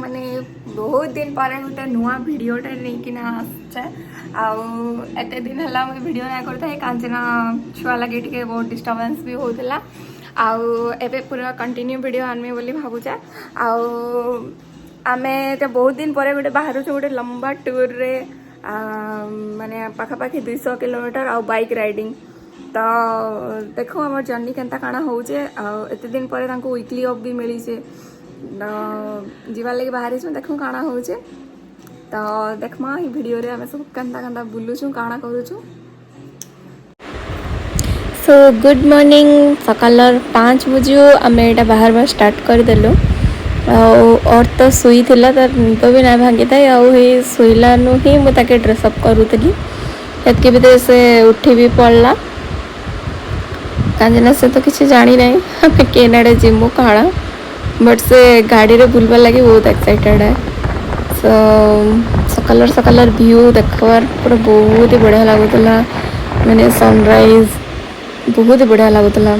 माने बहुत दिन पर गोटे नुआ भिडटे नहीं आसचे आते दिन है मुझे भिड ना करता कहीं छुआ लगे टे बहुत डिस्टर्बेंस भी होता आवे पूरा कंटिन्यू वीडियो आनमे बोली भावुचे आमे तो बहुत दिन पर गोटे बाहर गोटे लंबा टूर रे माने पाखापाखि 200 किलोमीटर आ बाइक राइडिंग तो देखो आम जर्नी केन्ता काଣା होचे एते दिन पर वीकली ऑफ भी मिली से जीवार लगे बाहर देखो काଣା होचे तो देखमा ई वीडियो रे आमे सब केन्ता केन्ता बुलुछु काଣା करूछु। सो गुड मॉर्निंग सकाल 5 बजे आम एटा बाहर स्टार्ट करदेलु और तो शुई थिला तार निद भी ना भांगी था शुईलानु ही मुझे ड्रेसअप करूली एतके भी से उठी भी पड़ला कहीं से तो किसी जानी ना आम केनाडे जिमु काଣା बट से गाड़ी रे बुलवा लगे बहुत एक्साइटेड है। सो सकाल सकाल व्यू देखबार पूरा बहुत ही बढ़िया लगुला मैंने सनराइज बहुत ही बढ़िया लगुला।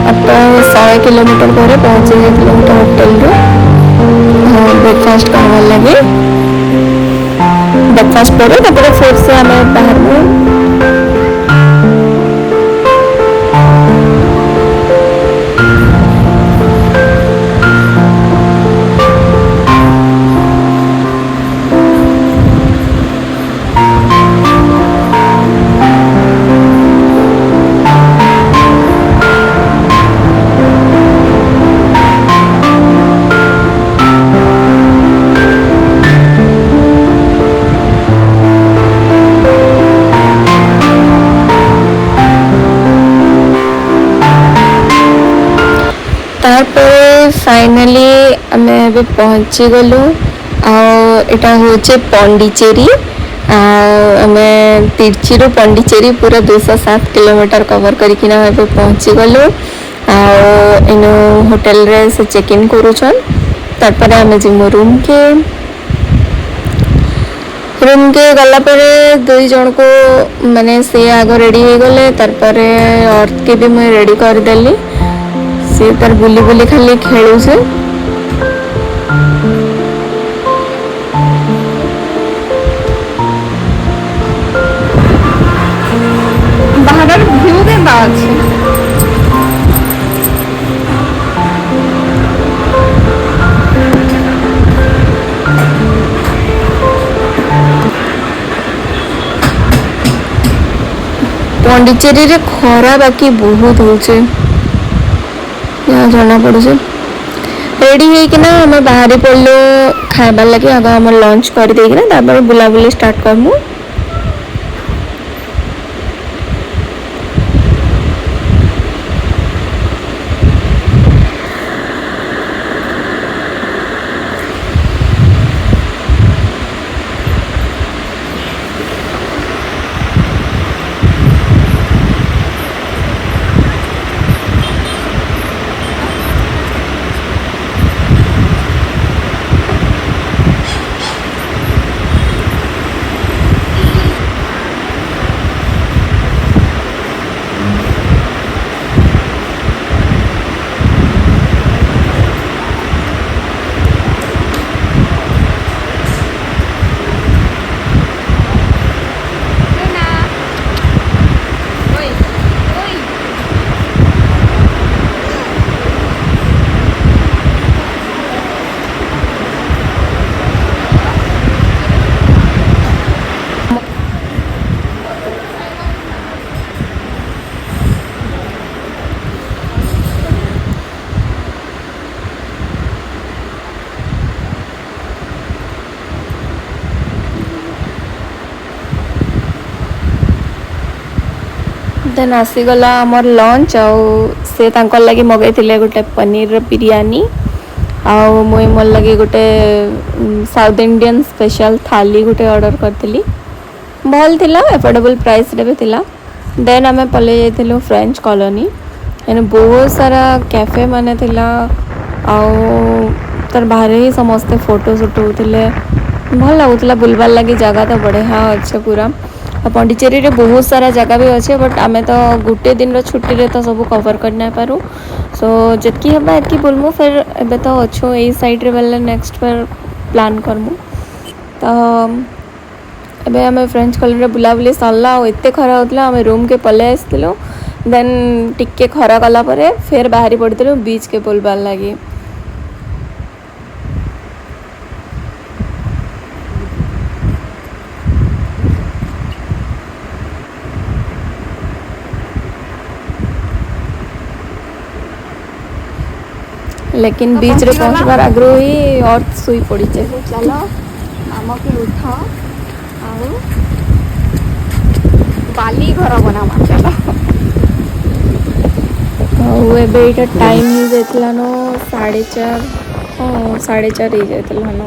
अब 100 किलोमीटर पर पहुँचे किलोमीटर होटेल ब्रेकफास्ट करने लगे ब्रेकफास्ट पर फिर से हमें बाहर में फाइनली आम पहुँची गलु आटा हूँ पंडीचेरी आम तिरची रू पंडीचेरी पूरा 207 किलोमीटर कवर करके पहुँची गलु इन होटेल रे से चेक इन करूछन तार आम जिमु रूम के गला परे 2 जन को माने से आग रेडी हो गले तार अर्थ के भी मुझे रेडी करदेली से तार बुली बुली खाली खेलू से बाहर व्यू के बाद पंडीचेरी रे खरा बाकी बहुत होचे यहाँ जाना पड़े रेडी होना आम बाहरी पड़लु खाइबार लगे आग आम लंच कर देना बुलाबुली स्टार्ट करमु। देन आसीगला आमर लंच से लगे मगैले गोटे पनीर बिरयानी आउ मुई मोर लगे गोटे साउथ इंडियन स्पेशल थाली गोटे ऑर्डर करथिली भल थिला एफोर्डेबल प्राइस रे भी थिला। देन आम पले जाइथिलु फ्रेंच कॉलोनी एने बहुत सारा कैफे माने थिला तार बाहर ही समस्ते फोटो सुट होते भल लगुला बुलबार लगी जगह तो बढ़िया अच्छे पूरा पांडिचेरी रे बहुत सारा जगह भी अच्छे बट आमे तो गोटे दिन छुट्टी रे तो सब कवर कर ना पारू सो जितकी हम एतकी बोलमु फिर एबे तो अच्छो यही साइड रे बेले नेक्स्ट फिर प्लान करमु तो एबे आमे फ्रेंच कॉलोनी रे बुलाबुली सरला और एते खरा होतला आमे रूम के पले आसतिलो देन टिके खरा कला परे फिर बाहरी पड़तिलो बीच के बुलबार लगी लेकिन बीच रे पहुंचबार आग्रह ही और सुई पड़ी चे चलो आम के उठ आउ बाली घर बनावा चलो ଆଉ ଏବେ ଏଇଟା ଟାଇମ୍ ହେଇଯାଇଥିଲା ନ 4:30 ହଁ 4:30 ହେଇଯାଇଥିଲା ନ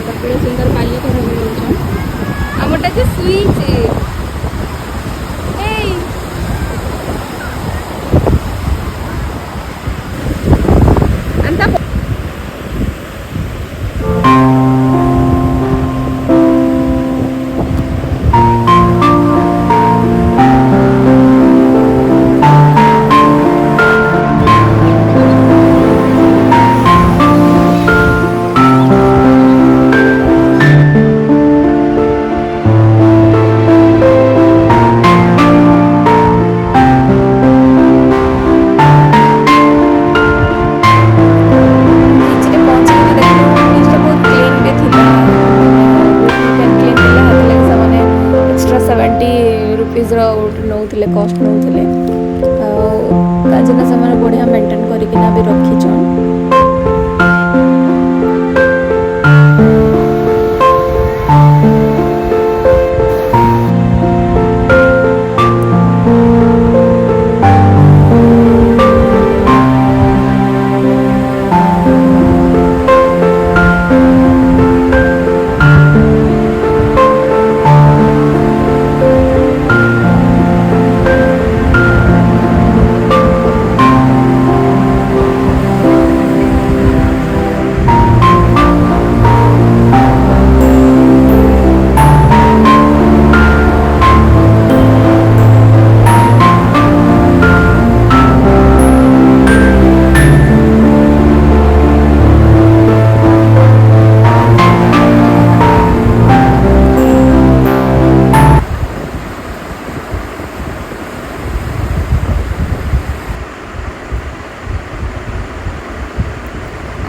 କେତେ ସୁନ୍ଦର ବାଲି ଘର ବନଉଛନ୍ ଆମଟା ଯେ ସୁଇଚ ଏଇ अंता नौले कस्ट नौले से बढ़िया मेंटेन करकिना भी रखीछन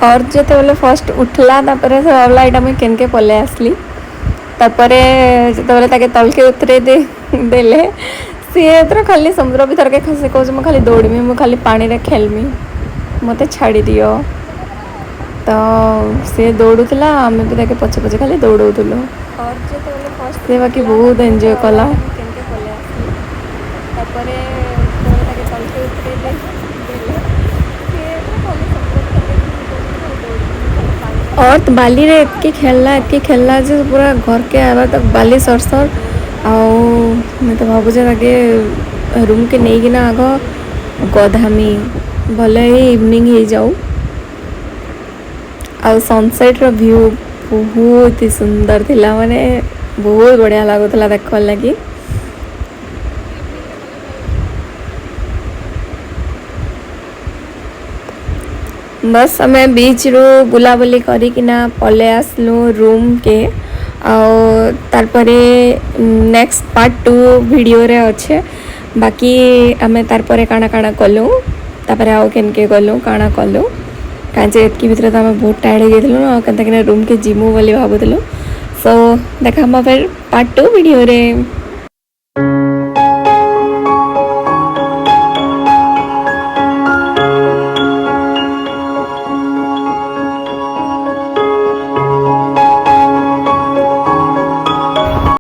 और जिते बेले फर्स्ट उठला तापरे से भावला एटा मुई केनके पले आसली तापरे जिते बेले ताके तलके उतरे देले सी एतर खाली समुद्र भीतर के खसे कहूँ मैं खाली दौड़मी मु खाली पानी रे खेलमी मते छाड़ी दियो तो से दौड़ुला आम भी ताके पछे पछे खाली दौड़ौलु और जिते बेले फर्स्ट से बाकी बहुत एंजॉय कला केनके पले आसली तापरे ताके तलके उतरे देले और तो बाली रे एतकी खेलला जे पूरा घर के आवा तक बाली सरसर आउ मैं तो भावुचे ताके रूम के नहीं किना आग गधामी भले ही इवनिंग हो जाऊ आ सनसेट रो व्यू बहुत ही सुंदर थिला माने बहुत बढ़िया लागुला देखल लगी बस आम बीच रू बुलाबुली करिकिना पले आसलु रूम के तारपरे नेक्स्ट पार्ट 2 वीडियो रे अच्छे बाकी आम तारपरे काना काना कलु तापरे आउ केनके गलु काना कलु काजे एतकी भितर तो आम बहुत टायर्ड हो गइलु केनता किना रूम के जिमु बोली भाबुतलु सो देखा फिर पार्ट 2 वीडियो रे।